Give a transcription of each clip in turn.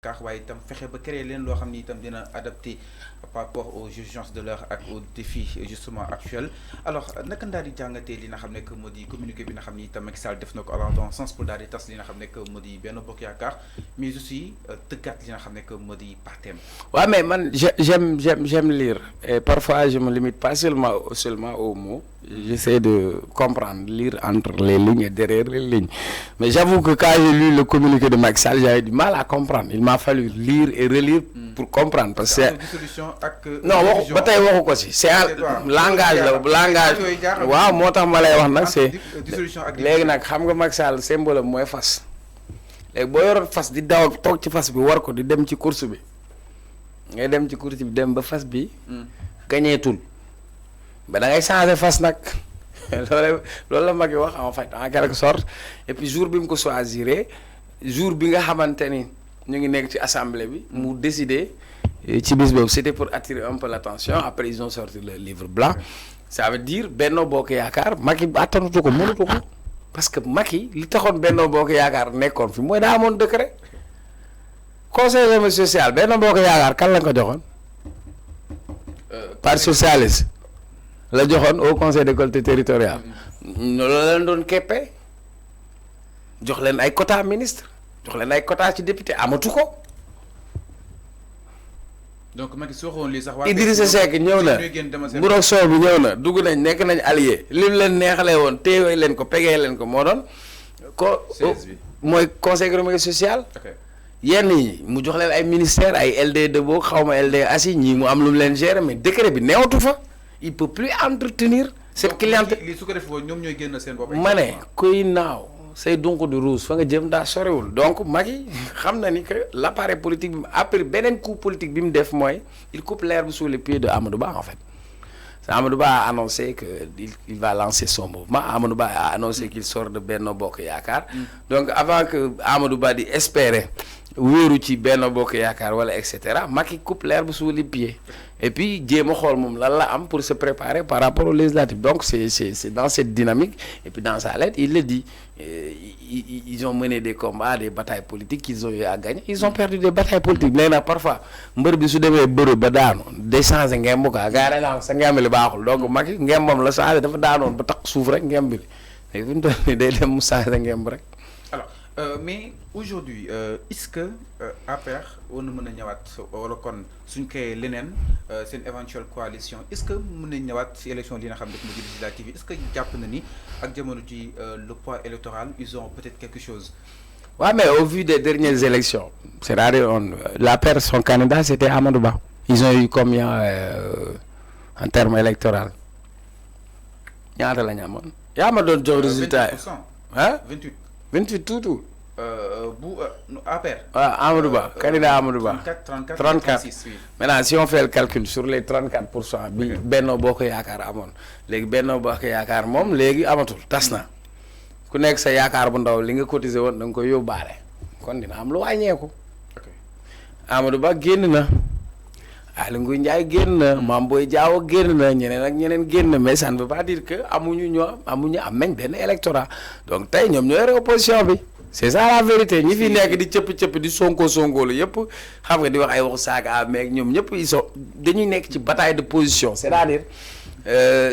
car waaye itam fexe ba créer leen loo xam ni itam dina adapté par rapport aux urgences de l'heure ak aux défis justement actuels alors naka daal di jàngatee li nga xam ne que moo di communiqué bi nga xam ni itam Macky Sall def na ko allant dans sens pour daal di tas li nga xam ne que moo di Benno Bokk Yaakaar mais aussi tëggaat li nga xam ne que moo di partem. Ouais, mais man, j'aime lire. Et parfois, je me limite pas seulement aux mots. J'essaie de comprendre, lire entre les lignes et derrière les lignes. Mais j'avoue que quand j'ai lu le communiqué de Macky Sall, j'avais du mal à comprendre. Il m'a fallu lire et relire pour comprendre. Parce que non, c'est un langage. Waaw, moo tax ma lay wax nag c'est léegi nag xam nga Macky Sall symbole mooy fas. léegi boo yoroon fas di daw toog ci fas bi war ko di dem ci course bi ngay dem ci course bi dem ba fas bi gañeetul ba da ngay changer fas nag loolu la mag yi wax en fait en quelque sorte et puis jour bi mu ko choisiré jour bi nga xamante ni ñu ngi nekk ci assemblée bi mu décidé ci bis boobu c'était pour attirer un peu l'attention après ils ont sorti le livre blanc ça veut dire Benno Bokk Yaakaar Macky attanatu ko mënatu ko parce que Macky li taxoon Benno Bokk Yaakaar nekkoon fi mooy daa amoon décret conseil social Benno Bokk Yaakaar kan lañ ko joxoon parti socialiste la joxoon au conseil des collectivités territoriales loolu la leen doon keppee jox leen ay quota ministre jox leen ay quota ci député amatu ko. donc Macky soo xawoon lii sax waa Idrissa Seck ñëw na Mburok Sow bi ñëw na dugg nañ nekk nañ allié li mu leen neexalee woon téewee leen ko pegee leen ko moo doon ko mooy conseil économique et social yenn yi mu jox leen ay ministères ay LD de boog xaw ma LD assis ñii mu am lu mu leen gérer mais décret bi neewatu fa il peut plus entretenir cette clientèle lii su ko defee ñoom ñooy génn seen bopp ma ne kuy naaw say donc de rouge fa nga jëm daa sorewul donc Macky xam na ni que l'appareil politique bi après beneen coup politique bi mu def mooy il coupe l'herbe sous les pieds de Amadou Ba en fait Amadou Ba a annoncé que il va lancer son mouvement Amadou Ba a annoncé qu'il sort de Benno Bokk Yaakaar donc avant que Amadou Ba di espérer wéeru ci Benno Bokk Yaakaar wala et cetera Macky coupe l'herbe sous les pieds et puis jéem a xool moom lan la am pour se préparer par rapport aux législatives donc c'est dans cette dynamique et puis dans sa lettre il le dit ils ont mené des combats des batailles politiques qu'ils ont eu à gagner ils ont perdu des batailles politiques nee na parfois mbër bi su demee bëru ba daanu day changer ngemb quoi gars yi dañ sa ngemb li baaxul donc Macky ngembam la changer dafa daanoon ba tax suuf rek ngemb li léegi fi mu toll nii day dem mu changer ngemb rek. mais aujourd'hui est-ce que APR war na mën a ñëwaat wala kon suñ koy leneen seen éventuelle coalition est-ce que mën nañ ñëwaat ci élection li nga xam ne moo di législative yi est-ce que jàpp na ni ak jamono ji le poids électoral ils ont peut-être quelque chose. Ouais, mais au vu des dernières élections c'est-à-dire l'APR son candidat c'était Amadou Ba ils ont eu combien en termes électoral ñaata la ñu amoon yaa ma doon jox résultat yi ah 28 tout bu APR. waaw Amadou Ba candidat Amadou Ba 34 36 oui. Maintenant si on fait le calcul sur les 34% bi Benno Bokk Yaakaar amoon léegi Benno Bokk Yaakaar moom léegi amatul tas na ku nekk sa yaakaar bu ndaw li nga cotiser woon da nga koy yóbbaale kon dina am lu wàññeeku Amadou Ba génn na Aly Ngouille Ndiaye génn na Mame Boye Diao génn na ñeneen ak ñeneen génn mais ça ne veut pas dire que am nañ benn électorat donc tey ñoom ñoo yore opposition bi c'est ça la vérité ñi fi nekk di cëpp di sonko la yëpp xam nga di wax ay waxu saaga mais ñoom ñëpp ils sont dañuy nekk ci bataille de position c'est-à-dire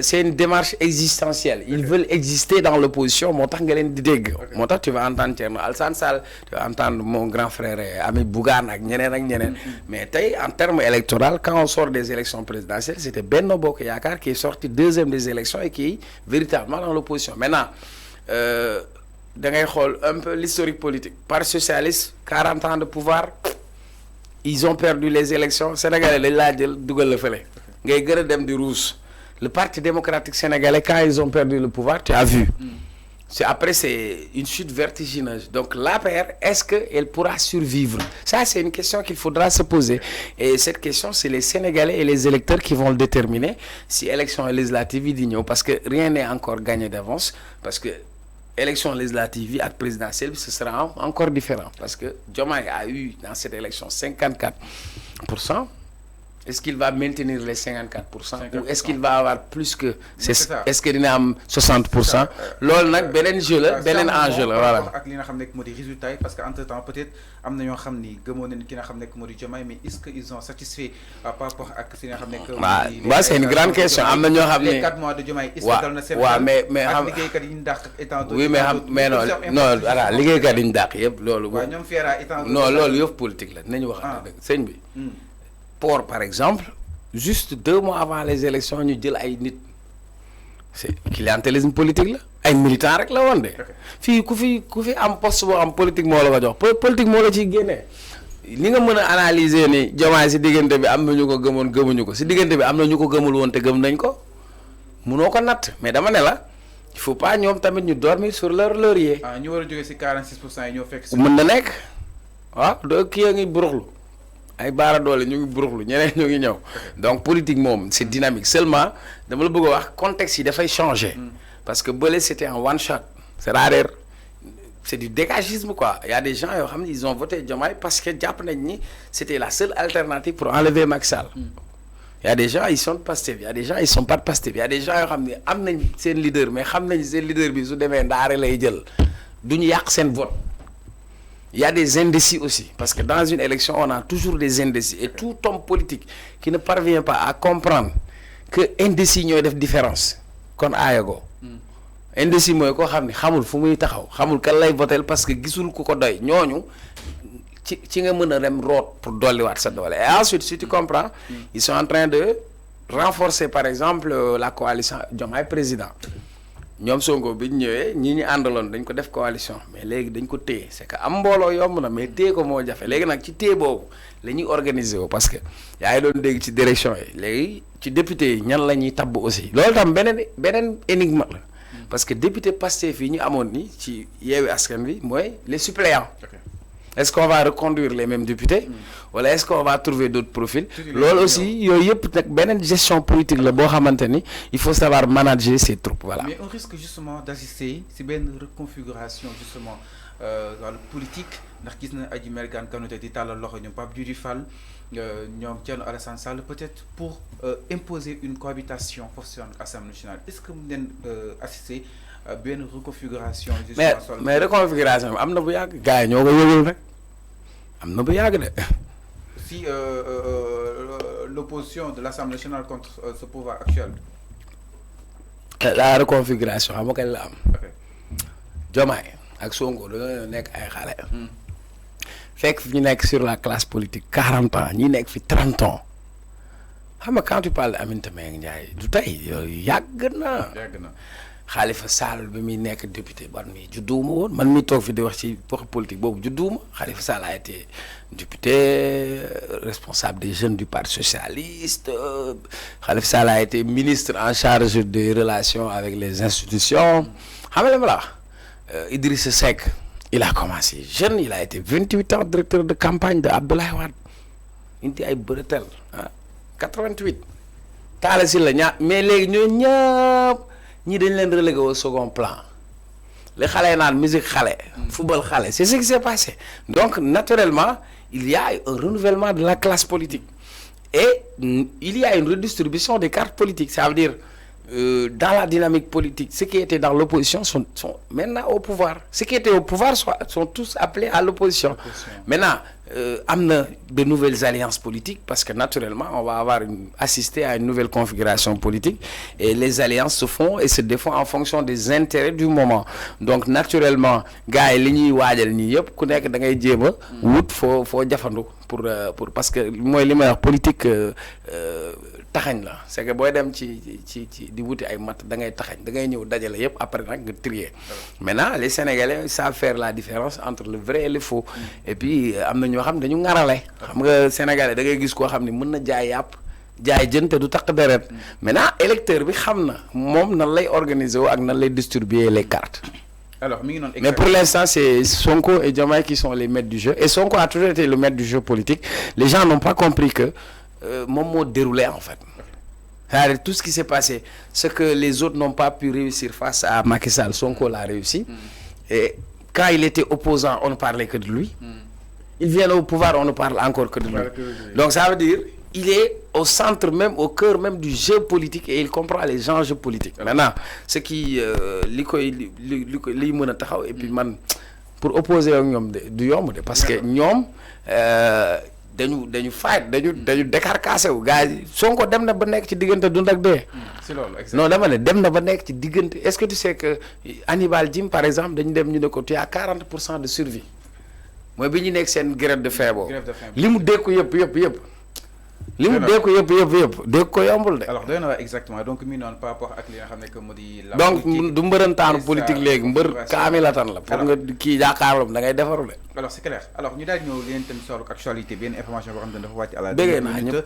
c'est une démarche existentielle ils veulent exister dans l'opposition moo tax nga leen di dégg moo tax tu vas entendre Thierno Alassane Sall tu vas entendre mon grand frère Ami Bougane ak ñeneen mais tey en termes électoral quand on sort des élections présidentielles c'était Benno Bokk Yaakaar qui est sorti deuxième des élections et qui est véritablement dans l'opposition maintenant da ngay xool un peu l'historique politique Parti socialiste 40 ans de pouvoir ils ont perdu les élections sénégalais dañ laa jël dugal la fële ngay gën a dem di ruus le Parti démocratique sénégalais quand ils ont perdu le pouvoir tu as vu c'est une chute vertigineuse donc l'APR est-ce que elle pourra survivre ça c'est une question qu'il faudra se poser et cette question c'est les Sénégalais et les électeurs qui vont le déterminer si élection législative yi di ñëw parce que rien n'est encore gagné d'avance parce que élection législative yi ak présidentielle bi ce sera encore différent parce que Diomaye a eu dans cette élection 54% est-ce qu'il va maintenir les 54% ou est-ce 54%. qu'il va avoir plus que c'est ça. est-ce que dina am 60%. loolu nag beneen jeu la beneen enjeu la voilà. ak li nga xam ne moo di résultat yi parce que entre temps peut-être am na ñoo xam ni gëmoon nañu ki nga xam ne moo di Diomaye mais est-ce que ils ont satisfait par rapport ak fi nga xam ne waaw c'est une grande question am na ñoo xam ne les 4 mois de Diomaye est-ce que dal na seen waaw mais ak liggéeykat yi ñu dàq étant donné oui mais xam mais non voilà liggéeykat yi ñu dàq yëpp loolu waaw ñoom Fiera étant non loolu yëpp politique la nañu wax dëgg sëñ bi port par exemple juste 2 mois avant les élections ñu jël ay nit c'est clientélisme politique la ay militants rek la woon de fii ku fi am poste boo am politique moo la ko jox politique moo la ciy génnee li nga mën a analyser ni Diomaye si diggante bi am na ñu ko gëmoon gëmuñu ko si diggante bi am na ñu ko gëmul woon te gëm nañ ko munoo ko natt mais dama ne la il faut pas ñoom tamit ñu dormir sur leur laurier. ñu war a jógee si 46% yi ñoo fekk. mën na nekk waaw doo kii a ngi buruxlu ay baara doole ñu ngi buruxlu ñeneen ñu ngi ñëw donc politique moom c'est dynamique seulement dama la bëgg a wax contexte yi dafay changer. parce que bële c'était en one shot c'est-à-dire c'est du dégagisme quoi il y a des gens yoo xam ne ils ont voté Diomaye parce que jàpp nañ ni c'était la seule alternative pour enlever Macky Sall. Il y a des gens ils sont de Pastef il y a des gens ils sont pas de Pastef il y a des gens yoo xam ne am nañ seen leader mais xam nañ seen leader bi su demee ndaare lay jël du ñu yàq seen vote. Il y a des indécis aussi parce que dans une élection on a toujours des indécis et tout homme politique qui ne parvient pas à comprendre que indécis ñooy def différence kon aayagoo indécis mooy koo xam ne xamul fu muy taxaw xamul kan lay voter parce que gisul ku ko doy ñooñu ci nga mën a dem root pour dolliwaat sa doole et ensuite si tu comprends ils sont en train de renforcer par exemple la coalition Diomaye président ñoom Sonko bi ñu ñëwee ñu àndaloon dañ ko def coalition mais léegi dañ ko téye c'est que am mbooloo yomb na mais téye ko moo jafe léegi nag ci téye boobu la ñuy organiser wu parce que yaa ngi doon dégg ci direction yi léegi ci député yi ñan la ñuy tabb aussi loolu tam beneen énigme la parce que député Pastef yi ñu amoon ni ci Yewwi Askan Wi mooy les suppléants. Est-ce qu'on va reconduire les mêmes députés wala est-ce qu'on va trouver d'autres profils loolu aussi yooyu yëpp nag beneen gestion politique la boo xamante ni il faut savoir manager ces troupes voilà. Mais on risque justement d'assister si benn reconfiguration justement wàllu politique ndax gis na Adji Mergane Kanouté di tàllal loxo ñoom Pape Djibril Fall ñoom Thierno Alassane Sall peut-être pour imposer une cohabitation forcée à l'Assemblée nationale est-ce que mu ngeen assister benn reconfiguration. mais reconfiguration am na bu yàgg gars yi ñoo ko yëgul rek am na bu yàgg de. si l'opposition de l'Assemblée nationale contre ce pouvoir actuel. La reconfiguration xam nga kañ la am. Diomaye ak Sonko dañoo nekk ay xale. fekk fi ñu nekk sur la classe politique 40 ans ñi nekk fi 30 ans xam nga quand tu parles de Aminata Mbengue Ndiaye du tey yooyu yàgg na. Khalifa Sall bi muy nekk député ban mi judduwuma woon man mi toog fi di wax ci wax politique boobu judduwuma Khalifa Sall a été député responsable des jeunes du Parti socialiste Khalifa Sall a été ministre en charge des relations avec les institutions xam nga li ma la wax Idrissa Seck il a commencé jeune il a été 28 ans directeur de campagne de Abdoulaye Wade indi ay bërëtel 88 Talla Sylla ñaar mais léegi ñoo ñëpp ñii dañ leen relégué au second plan les xale naan musique xale football xale c'est ce qui s'est passé donc naturellement il y a un renouvellement de la classe politique et il y a une redistribution des cartes politiques ça veut dire dans la dynamique politique ceux qui étaient dans l'opposition sont maintenant au pouvoir ceux qui étaient au pouvoir sont tous appelés à l'opposition maintenant am na de nouvelles alliances politiques parce que naturellement on va avoir assister à une nouvelle configuration politique et les alliances se font et se défont en fonction des intérêts du moment donc naturellement gars yi li ñuy waajal nii yëpp ku nekk da ngay jéem a wut foo jafandu pour parce que mooy li may wax politique taxañ la c'est que booy dem ci di wuti ay mat da ngay taxañ da ngay ñëw dajale yëpp après nag nga trier maintenant les Sénégalais savent faire la différence entre le vrai et le faux et puis am na ñoo xam dañu ŋarale xam nga Sénégalais da ngay gis koo xam ne mën na jaay yàpp jaay jën te du takk deret maintenant électeur bi xam na moom nan lay organiser wu ak nan lay distribuer les cartes. Alors, mais pour l'instant c'est Sonko et Diomaye qui sont les maîtres du jeu et Sonko a toujours été le maître du jeu politique les gens n'ont pas compris que moom moo déroulé en fait c'est-à-dire tout ce qui s'est passé ce que les autres n'ont pas pu réussir face à Macky Sall Sonko l'a réussi et quand il était opposant on ne parlait que de lui il vient au pouvoir on ne parle encore que de lui donc ça veut dire il est au centre même, au cœur même du jeu politique et il comprend les enjeux politiques. Maintenant, ce qui li mën a taxaw et puis man pour opposer ak ñoom du yomb de parce que ñoom dañu fight dañu décarcassé wu gars yi Sonko dem na ba nekk ci diggante dund ak dee. c'est loolu exactement non dama ne dem na ba nekk ci diggante est-ce que tu sais que Hannibal Djim par exemple dañu dem ñu ne ko tu as 40% de survie mooy bi ñu nekk seen grève de faim boobu. li mu dékku yëpp. li mu dékku yëpp dékku ko yombul de. alors doy na exactement donc mi noonu par rapport ak li nga xam ne que moo di. donc du mbërëntaanu politique léegi mbër kaamilatan la pour nga kii jàkkaarloom da ngay defaru de. alors c'est clair alors ñu daal di ñëw leen tamit solo actualité benn information boo xam ne dafa wàcc à la. bëggee naa ñëpp